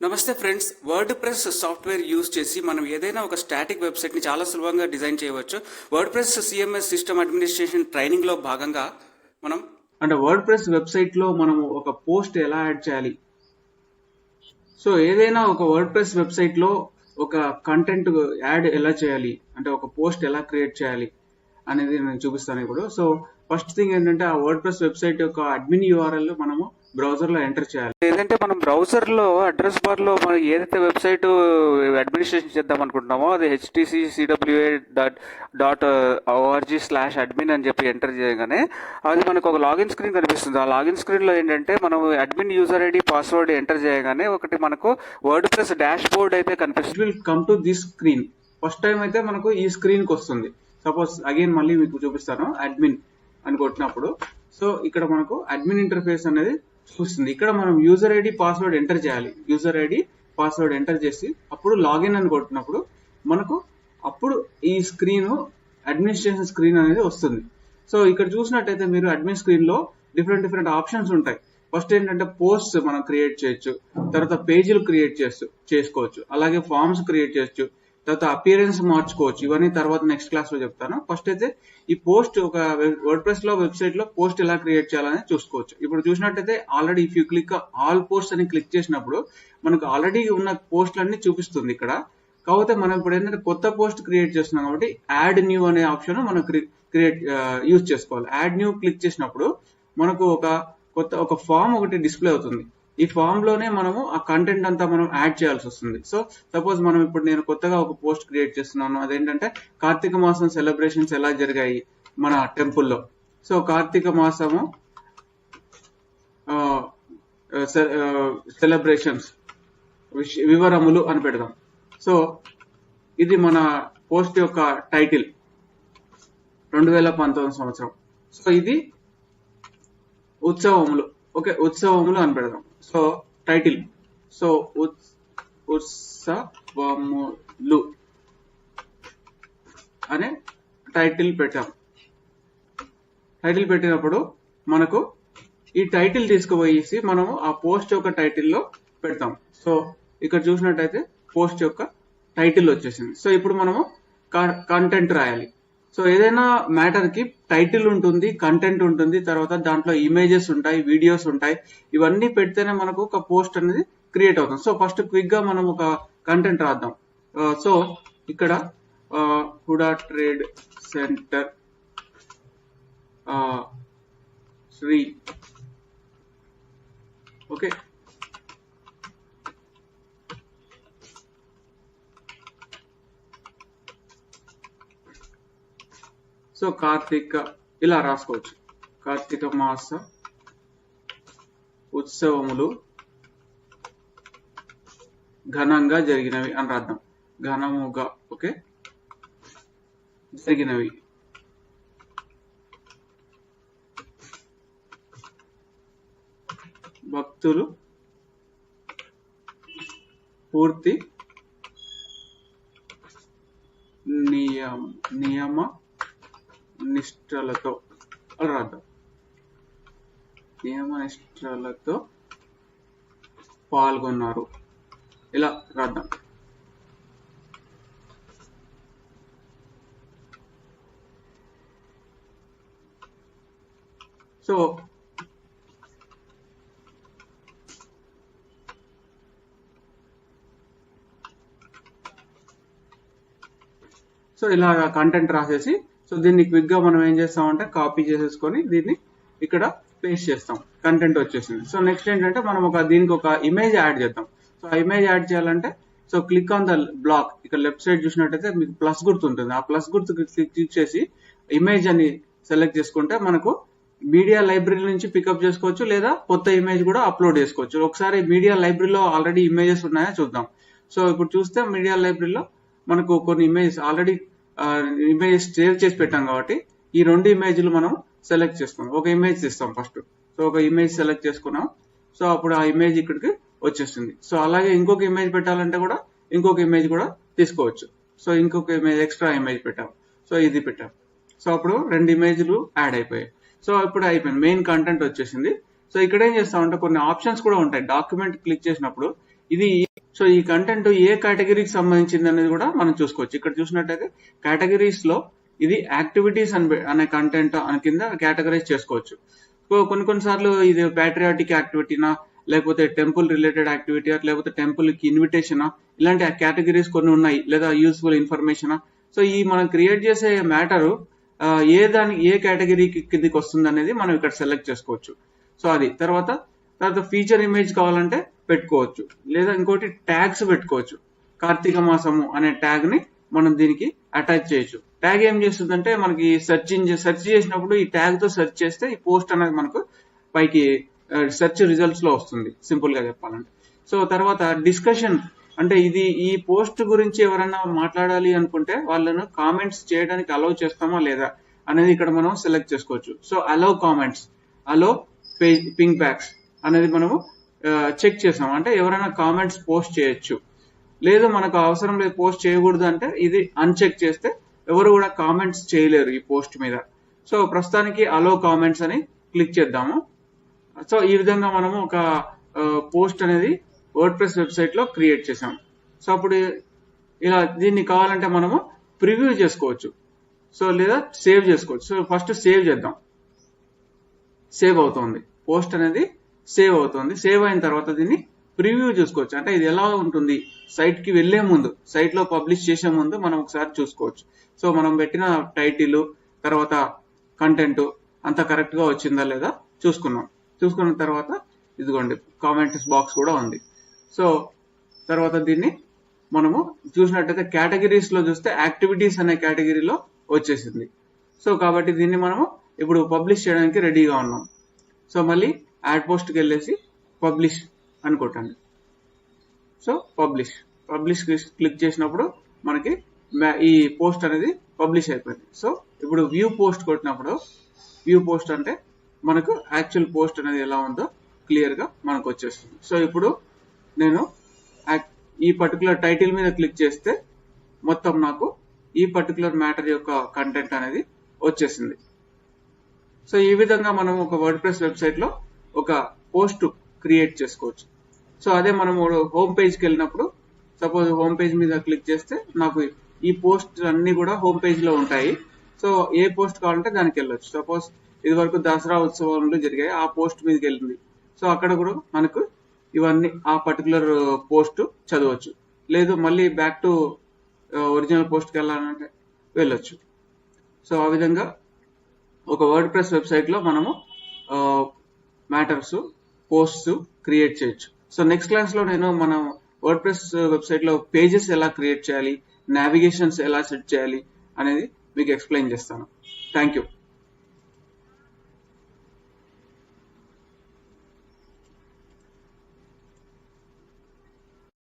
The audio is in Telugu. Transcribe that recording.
నమస్తే friends, word press software use చేసి మనం ఏదైనా ఒక స్టాటిక్ వెబ్సైట్ని చాలా సులభంగా డిజైన్ చేయవచ్చు. Word press CMS system administration ట్రైనింగ్లో భాగంగా మనం వర్డ్ ప్రెస్ వెబ్సైట్లో మనం ఒక పోస్ట్ ఎలా యాడ్ చేయాలి. సో ఏదైనా ఒక వర్డ్ ప్రెస్ వెబ్సైట్లో ఒక కంటెంట్ యాడ్ ఎలా చేయాలి, అంటే ఒక పోస్ట్ ఎలా క్రియేట్ చేయాలి అనేది నేను చూపిస్తాను ఇప్పుడు. సో ఫస్ట్ థింగ్ ఏంటంటే ఆ వర్డ్ ప్రెస్ వెబ్సైట్ యొక్క అడ్మిన్ యూఆర్ఎల్ మనము బ్రౌజర్లో ఎంటర్ చేయాలి. ఏదంటే మనం బ్రౌజర్లో అడ్రస్ బార్లో మనం ఏదైతే వెబ్సైట్ అడ్మినిస్ట్రేషన్ చేద్దాం అనుకుంటున్నామో అది htcwa.org/admin అని చెప్పి ఎంటర్ చేయగానే అది మనకు ఒక లాగిన్ స్క్రీన్ కనిపిస్తుంది. ఆ లాగిన్ స్క్రీన్లో ఏంటంటే మనం admin user ID password enter చేయగానే ఒకటి మనకు వర్డ్ ప్రెస్ డాష్ బోర్డ్ అయితే కనిపిస్తుంది. Will come to this screen. First time అయితే మనకు ఈ స్క్రీన్కి వస్తుంది. సపోజ్ అగైన్ మళ్ళీ మీకు చూపిస్తాను. అడ్మిన్ అని కొట్టినప్పుడు సో ఇక్కడ మనకు అడ్మిన్ ఇంటర్ఫేస్ అనేది చూస్తుంది. ఇక్కడ మనం యూజర్ ఐడి పాస్వర్డ్ ఎంటర్ చేయాలి. యూజర్ ఐడి పాస్వర్డ్ ఎంటర్ చేసి అప్పుడు లాగిన్ అని కొట్టినప్పుడు మనకు అప్పుడు ఈ స్క్రీన్ అడ్మినిస్ట్రేషన్ స్క్రీన్ అనేది వస్తుంది. సో ఇక్కడ చూసినట్టయితే మీరు అడ్మిన్ స్క్రీన్ లో డిఫరెంట్ ఆప్షన్స్ ఉంటాయి. ఫస్ట్ ఏంటంటే పోస్ట్ మనం క్రియేట్ చేయొచ్చు, తర్వాత పేజీలు క్రియేట్ చేసుకోవచ్చు, అలాగే ఫార్మ్స్ క్రియేట్ చేయొచ్చు, తర్వాత అపియరెన్స్ మార్చుకోవచ్చు. ఇవన్నీ తర్వాత నెక్స్ట్ క్లాస్ లో చెప్తాను. ఫస్ట్ అయితే ఈ పోస్ట్ ఒక వర్డ్ ప్రెస్ లో వెబ్సైట్ లో పోస్ట్ ఎలా క్రియేట్ చేయాలని చూసుకోవచ్చు. ఇప్పుడు చూసినట్టయితే already if you click all post అని క్లిక్ చేసినప్పుడు మనకు ఆల్రెడీ ఉన్న పోస్టులన్నీ చూపిస్తుంది ఇక్కడ. కాకపోతే మనం ఇప్పుడు ఏంటంటే కొత్త పోస్ట్ క్రియేట్ చేస్తున్నాం కాబట్టి యాడ్ న్యూ అనే ఆప్షన్ మనం యూజ్ చేసుకోవాలి. యాడ్ న్యూ క్లిక్ చేసినప్పుడు మనకు ఒక ఫామ్ ఒకటి డిస్ప్లే అవుతుంది. ఈ ఫామ్ లోనే మనము ఆ కంటెంట్ అంతా మనం యాడ్ చేయాల్సి వస్తుంది. సో సపోజ్ మనం ఇప్పుడు నేను కొత్తగా ఒక పోస్ట్ క్రియేట్ చేస్తున్నాను. అదేంటంటే కార్తీక మాసం సెలబ్రేషన్స్ ఎలా జరిగాయి మన టెంపుల్లో. సో కార్తీక మాసము సెలబ్రేషన్స్ వివరములు అని పెడదాం. సో ఇది మన పోస్ట్ యొక్క టైటిల్ 2019 సంవత్సరం. సో ఇది ఉత్సవములు, ఓకే, ఉత్సవములు అని పెడదాం. సో టైటిల్ సో ఉత్సవములు అనే టైటిల్ పెట్టాం. టైటిల్ పెట్టినప్పుడు మనకు ఈ టైటిల్ తీసుకుపోయేసి మనము ఆ పోస్ట్ యొక్క టైటిల్లో పెడతాం. సో ఇక్కడ చూసినట్టయితే పోస్ట్ యొక్క టైటిల్ వచ్చేసింది. సో ఇప్పుడు మనము కంటెంట్ రాయాలి. సో ఏదైనా మ్యాటర్ కి టైటిల్ ఉంటుంది, కంటెంట్ ఉంటుంది, తర్వాత దాంట్లో ఇమేజెస్ ఉంటాయి, వీడియోస్ ఉంటాయి. ఇవన్నీ పెడితేనే మనకు ఒక పోస్ట్ అనేది క్రియేట్ అవుతుంది. సో ఫస్ట్ క్విక్ గా మనం ఒక కంటెంట్ రాద్దాం. సో ఇక్కడ Huda trade centre Shri, okay, so Karthika ఇలా రాసుకోవచ్చు. కార్తీక మాస ఉత్సవములు ఘనంగా జరిగినవి అని రాద్దాం. ఘనముగా, ఓకే, జరిగినవి. భక్తులు పూర్తి నియమ నిష్ఠలతో రాద్దాం. నియమ నిష్ఠలతో పాల్గొన్నారు ఇలా రాద్దాం. సో ఇలా కంటెంట్ రాసేసి సో దీన్ని క్విక్ గా మనం ఏం చేస్తామంటే కాపీ చేసేసుకొని దీన్ని ఇక్కడ పేస్ట్ చేస్తాం. కంటెంట్ వచ్చేసింది. సో నెక్స్ట్ ఏంటంటే మనం దీనికి ఒక ఇమేజ్ యాడ్ చేద్దాం. సో ఆ ఇమేజ్ యాడ్ చేయాలంటే so click on the block. ఇక్కడ లెఫ్ట్ సైడ్ చూసినట్టయితే మీకు ప్లస్ గుర్తు ఉంటుంది. ఆ ప్లస్ గుర్తు క్లిక్ చేసి ఇమేజ్ అని సెలెక్ట్ చేసుకుంటే మనకు మీడియా లైబ్రరీ నుంచి పికప్ చేసుకోవచ్చు, లేదా కొత్త ఇమేజ్ కూడా అప్లోడ్ చేసుకోవచ్చు. ఒకసారి మీడియా లైబ్రరీలో ఆల్రెడీ ఇమేజెస్ ఉన్నాయా చూద్దాం. సో ఇప్పుడు చూస్తే మీడియా లైబ్రరీలో మనకు కొన్ని ఇమేజెస్ ఆల్రెడీ ఇమేజ్ సేవ్ చేసి పెట్టాం కాబట్టి ఈ రెండు ఇమేజ్లు మనం సెలెక్ట్ చేసుకున్నాం. ఒక ఇమేజ్ తీస్తాం ఫస్ట్. సో ఒక ఇమేజ్ సెలెక్ట్ చేసుకున్నాం. సో అప్పుడు ఆ ఇమేజ్ ఇక్కడికి వచ్చేస్తుంది. సో అలాగే ఇంకొక ఇమేజ్ పెట్టాలంటే కూడా ఇంకొక ఇమేజ్ కూడా తీసుకోవచ్చు. సో ఇంకొక ఇమేజ్ ఎక్స్ట్రా ఇమేజ్ పెట్టాం. సో ఇది పెట్టాం. సో అప్పుడు రెండు ఇమేజ్లు యాడ్ అయిపోయాయి. సో ఇప్పుడు అయిపోయింది, మెయిన్ కంటెంట్ వచ్చేసింది. సో ఇక్కడ ఏం చేస్తామంటే కొన్ని ఆప్షన్స్ కూడా ఉంటాయి. డాక్యుమెంట్ క్లిక్ చేసినప్పుడు ఇది సో ఈ కంటెంట్ ఏ కేటగిరీకి సంబంధించింది అనేది కూడా మనం చూసుకోవచ్చు. ఇక్కడ చూసినట్టయితే కేటగిరీస్ లో ఇది యాక్టివిటీస్ అనే కంటెంట్ అని కింద కేటగరైజ్ చేసుకోవచ్చు. సో కొన్నిసార్లు ఇది ప్యాట్రియాటిక్ యాక్టివిటీనా, లేకపోతే టెంపుల్ రిలేటెడ్ యాక్టివిటీ, లేకపోతే టెంపుల్ కి ఇన్విటేషనా, ఇలాంటి కేటగిరీస్ కొన్ని ఉన్నాయి, లేదా యూస్ఫుల్ ఇన్ఫర్మేషనా. సో ఈ మనం క్రియేట్ చేసే మ్యాటర్ ఏ కేటగిరీకి కిందికి వస్తుంది అనేది మనం ఇక్కడ సెలెక్ట్ చేసుకోవచ్చు. సో అది తర్వాత ఫీచర్ ఇమేజ్ కావాలంటే పెట్టుకోవచ్చు, లేదా ఇంకోటి ట్యాగ్స్ పెట్టుకోవచ్చు. కార్తీక మాసము అనే ట్యాగ్ ని మనం దీనికి అటాచ్ చేయొచ్చు. ట్యాగ్ ఏం చేస్తుందంటే మనకి సెర్చ్ చేసినప్పుడు ఈ ట్యాగ్ తో సెర్చ్ చేస్తే ఈ పోస్ట్ అనేది మనకు పైకి సెర్చ్ రిజల్ట్స్ లో వస్తుంది, సింపుల్ గా చెప్పాలంటే. సో తర్వాత డిస్కషన్ అంటే ఈ పోస్ట్ గురించి ఎవరైనా మాట్లాడాలి అనుకుంటే వాళ్ళను కామెంట్స్ చేయడానికి అలౌ చేస్తామా లేదా అనేది ఇక్కడ మనం సెలెక్ట్ చేసుకోవచ్చు. So allow comments, allow ping backs అనేది మనము చెక్ చేసాం, అంటే ఎవరైనా కామెంట్స్ పోస్ట్ చేయొచ్చు. లేదు మనకు అవసరం లేదు పోస్ట్ చేయకూడదు అంటే ఇది అన్చెక్ చేస్తే ఎవరు కూడా కామెంట్స్ చేయలేరు ఈ పోస్ట్ మీద. సో ప్రస్తుతానికి అలౌ కామెంట్స్ అని క్లిక్ చేద్దాము. సో ఈ విధంగా మనము ఒక పోస్ట్ అనేది వర్డ్ ప్రెస్ వెబ్సైట్ లో క్రియేట్ చేసాం. సో అప్పుడు ఇలా దీన్ని కావాలంటే మనము ప్రివ్యూ చేసుకోవచ్చు, సో లేదా సేవ్ చేసుకోవచ్చు. సో ఫస్ట్ సేవ్ చేద్దాం. సేవ్ అవుతుంది, పోస్ట్ అనేది సేవ్ అవుతుంది. సేవ్ అయిన తర్వాత దీన్ని ప్రివ్యూ చూసుకోవచ్చు, అంటే ఇది ఎలా ఉంటుంది సైట్ కి వెళ్లే ముందు, సైట్ లో పబ్లిష్ చేసే ముందు మనం ఒకసారి చూసుకోవచ్చు. సో మనం పెట్టిన టైటిల్ తర్వాత కంటెంట్ అంత కరెక్ట్ గా వచ్చిందా లేదా చూసుకున్న తర్వాత ఇదిగోండి కామెంట్స్ బాక్స్ కూడా ఉంది. సో తర్వాత దీన్ని మనము చూసినట్టయితే కేటగిరీస్ లో చూస్తే యాక్టివిటీస్ అనే కేటగిరీలో వచ్చేసింది. సో కాబట్టి దీన్ని మనము ఇప్పుడు పబ్లిష్ చేయడానికి రెడీగా ఉన్నాం. సో మళ్ళీ యాడ్ పోస్ట్ కి వెళ్ళేసి పబ్లిష్ అని కొట్టండి. సో పబ్లిష్ క్లిక్ చేసినప్పుడు మనకి ఈ పోస్ట్ అనేది పబ్లిష్ అయిపోయింది. సో ఇప్పుడు వ్యూ పోస్ట్ కొట్టినప్పుడు వ్యూ పోస్ట్ అంటే మనకు యాక్చువల్ పోస్ట్ అనేది ఎలా ఉందో క్లియర్ గా మనకు వచ్చేస్తుంది. సో ఇప్పుడు నేను ఈ పర్టికులర్ టైటిల్ మీద క్లిక్ చేస్తే మొత్తం నాకు ఈ పర్టికులర్ మ్యాటర్ యొక్క కంటెంట్ అనేది వచ్చేసింది. సో ఈ విధంగా మనం ఒక వర్డ్ ప్రెస్ వెబ్సైట్ లో ఒక పోస్ట్ క్రియేట్ చేసుకోవచ్చు. సో అదే మనం హోమ్ పేజ్ కి వెళ్ళినప్పుడు సపోజ్ హోమ్ పేజ్ మీద క్లిక్ చేస్తే నాకు ఈ పోస్ట్ అన్ని కూడా హోమ్ పేజ్ లో ఉంటాయి. సో ఏ పోస్ట్ కావాలంటే దానికి వెళ్ళొచ్చు. సపోజ్ ఇది వరకు దసరా ఉత్సవాలు జరిగాయి, ఆ పోస్ట్ మీదకి వెళ్ళింది. సో అక్కడ కూడా మనకు ఇవన్నీ ఆ పర్టికులర్ పోస్ట్ చదవచ్చు. లేదు మళ్ళీ బ్యాక్ టు ఒరిజినల్ పోస్ట్కి వెళ్ళాలంటే వెళ్ళొచ్చు. సో ఆ విధంగా ఒక వర్డ్ ప్రెస్ వెబ్సైట్ లో మనము మ్యాటర్స్ పోస్ట్స్ క్రియేట్ చేయొచ్చు. సో నెక్స్ట్ క్లాస్ లో నేను మనం వర్డ్ ప్రెస్ వెబ్సైట్ లో పేజెస్ ఎలా క్రియేట్ చేయాలి, నావిగేషన్స్ ఎలా సెట్ చేయాలి అనేది మీకు ఎక్స్ప్లెయిన్ చేస్తాను. Thank you.